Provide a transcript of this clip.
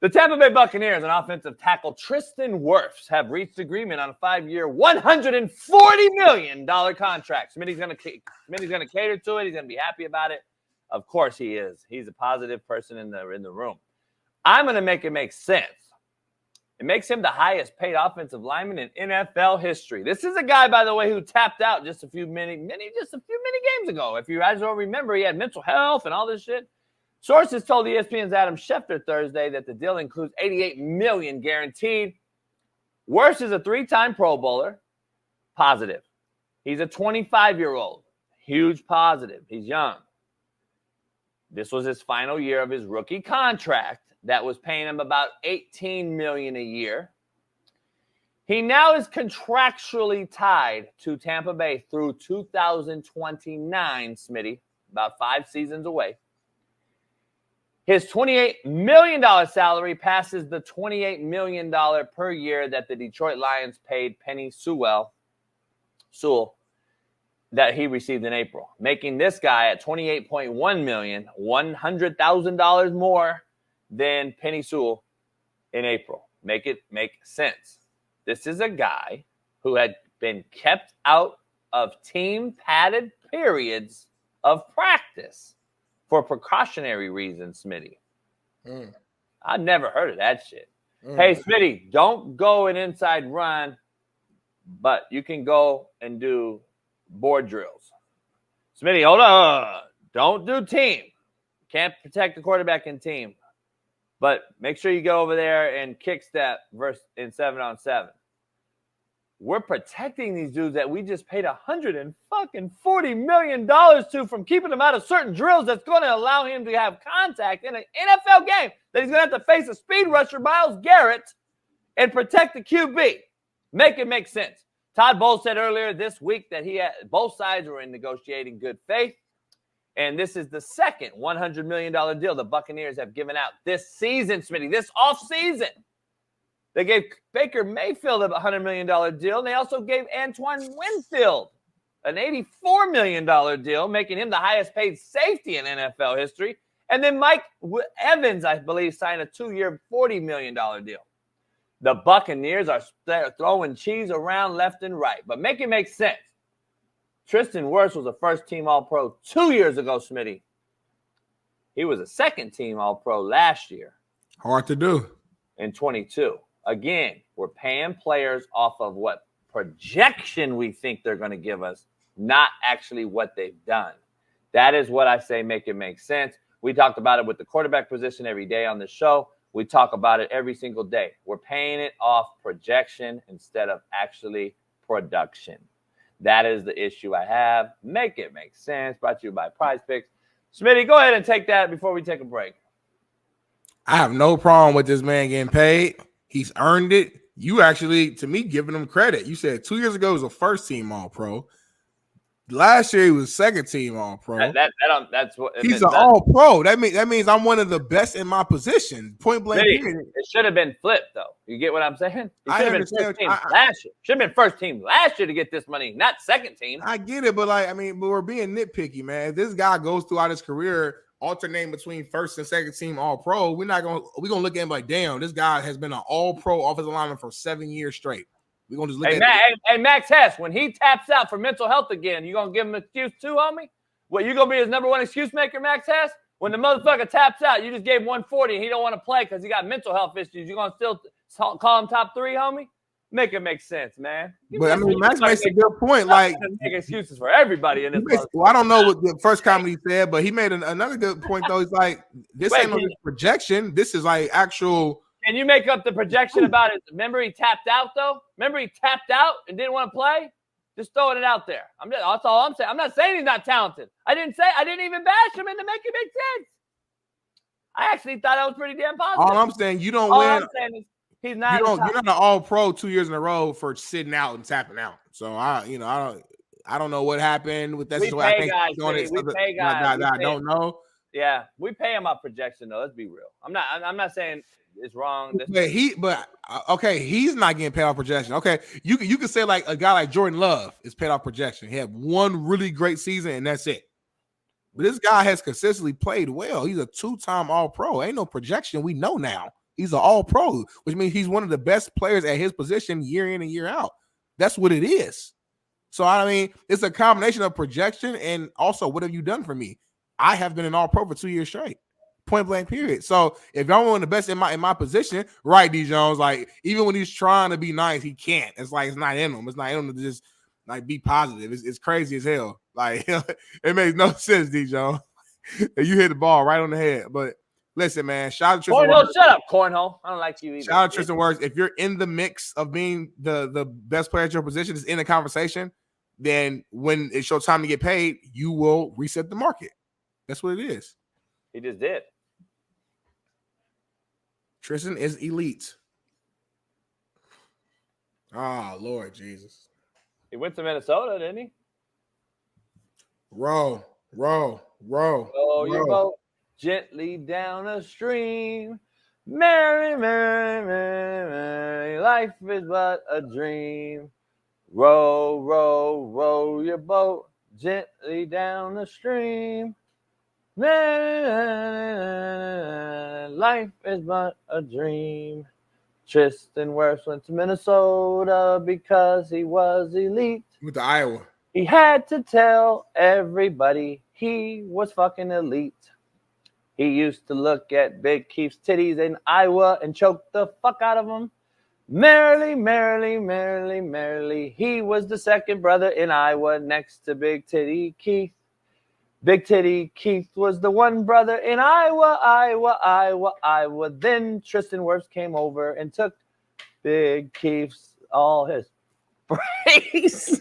The Tampa Bay Buccaneers and offensive tackle Tristan Wirfs have reached agreement on a 5-year, $140 million contract. Smitty's going to cater to it. He's going to be happy about it. Of course he is. He's a positive person in the room. I'm going to make it make sense. It makes him the highest paid offensive lineman in NFL history. This is a guy, by the way, who tapped out just a few many games ago. If you guys don't remember, he had mental health and all this shit. Sources told ESPN's Adam Schefter Thursday that the deal includes $88 million guaranteed. Wirfs is a 3-time Pro Bowler. Positive. He's a 25-year-old. Huge positive. He's young. This was his final year of his rookie contract that was paying him about $18 million a year. He now is contractually tied to Tampa Bay through 2029, Smitty, about 5 seasons away. His $28 million salary passes the $28 million per year that the Detroit Lions paid Penei Sewell that he received in April, making this guy at $28.1 million, $100,000 more than Penei Sewell in April. Make it make sense. This is a guy who had been kept out of team padded periods of practice for precautionary reasons, Smitty. I've never heard of that shit. Hey, Smitty, don't go an inside run, but you can go and do board drills. Smitty, hold on. Don't do team. Can't protect the quarterback in team. But make sure you go over there and kick step in 7-on-7. We're protecting these dudes that we just paid $140 million to from keeping them out of certain drills that's going to allow him to have contact in an NFL game that he's going to have to face a speed rusher, Myles Garrett, and protect the QB. Make it make sense. Todd Bowles said earlier this week that both sides were in negotiating good faith, and this is the second $100 million deal the Buccaneers have given out this season, Smitty, this offseason. They gave Baker Mayfield a $100 million deal, and they also gave Antoine Winfield an $84 million deal, making him the highest paid safety in NFL history. And then Mike Evans, I believe, signed a 2-year, $40 million deal. The Buccaneers are throwing cheese around left and right, but make it make sense. Tristan Wirfs was a first-team All-Pro 2 years ago, Smitty. He was a second-team All-Pro last year. Hard to do. In 22. Again, we're paying players off of what projection we think they're going to give us, not actually what they've done. That is what I say make it make sense. We talked about it with the quarterback position every day on the show. We talk about it every single day. We're paying it off projection instead of actually production. That is the issue I have. Make it make sense. Brought to you by Prize Picks. Smitty, go ahead and take that before we take a break. I have no problem with this man getting paid. He's earned it. You actually, to me, giving him credit. You said 2 years ago he was a first-team All-Pro. Last year he was second-team All-Pro. That's what he's an All-Pro. That means I'm one of the best in my position. Point blank. It should have been flipped, though. You get what I'm saying? He should have been first team last year. Should have been first team last year to get this money, not second team. I get it, but but we're being nitpicky, man. If this guy goes throughout his career alternating between first and second team All-Pro, we're gonna look at him like, damn, this guy has been an All-Pro offensive lineman for 7 years straight. We're gonna just look Hey, Max Hess, when he taps out for mental health again, you gonna give him an excuse too, homie? What, you gonna be his number one excuse maker, Max Hess? When the motherfucker taps out, you just gave him 140 and he don't want to play because he got mental health issues. You gonna still call him top 3, homie? Make it make sense, man. But Max makes a good point. Like, make excuses for everybody in this. Well, I don't know what the first comment he said, but he made another good point though. He's like, this ain't no projection. This is like actual. Can you make up the projection about it? Remember he tapped out though. Remember he tapped out and didn't want to play. Just throwing it out there. That's all I'm saying. I'm not saying he's not talented. I didn't even bash him into make it make sense. I actually thought that was pretty damn positive. All I'm saying, you don't all win. I'm saying is he's not. You're not an All-Pro 2 years in a row for sitting out and tapping out. So I don't know what happened with that. We pay guys. I don't know. Yeah, we pay him off projection though. Let's be real. I'm not saying it's wrong. He's not getting paid off projection. Okay, you could say like a guy like Jordan Love is paid off projection. He had one really great season and that's it. But this guy has consistently played well. He's a 2-time All-Pro. Ain't no projection. We know now. He's an all-pro, which means he's one of the best players at his position year in and year out. That's what it is. So, I mean, it's a combination of projection and also what have you done for me? I have been an all-pro for 2 years straight. Point blank, period. So if y'all want the best in my position, right, D Jones, like even when he's trying to be nice, he can't. It's like it's not in him. It's not in him to just like be positive. It's crazy as hell. Like it makes no sense, D Jones. You hit the ball right on the head. But listen, man, shout out to Tristan Cornhole, Wirfs. shut up, Cornhole. I don't like you either. Shout out to Tristan Wirfs. If you're in the mix of being the best player at your position, is in the conversation, then when it's your time to get paid, you will reset the market. That's what it is. He just did. Tristan is elite. Ah, Lord Jesus. He went to Minnesota, didn't he? Row. Row your boat gently down a stream. Merry, merry, merry, merry, life is but a dream. Row, row, row your boat gently down the stream. Life is but a dream. Tristan Wirfs went to Minnesota because he was elite. With the Iowa. He had to tell everybody he was fucking elite. He used to look at Big Keith's titties in Iowa and choke the fuck out of them. Merrily, merrily, merrily, merrily. He was the second brother in Iowa next to Big Titty Keith. Big Titty Keith was the one brother in Iowa. Then Tristan Wirfs came over and took Big Keith's all his praise.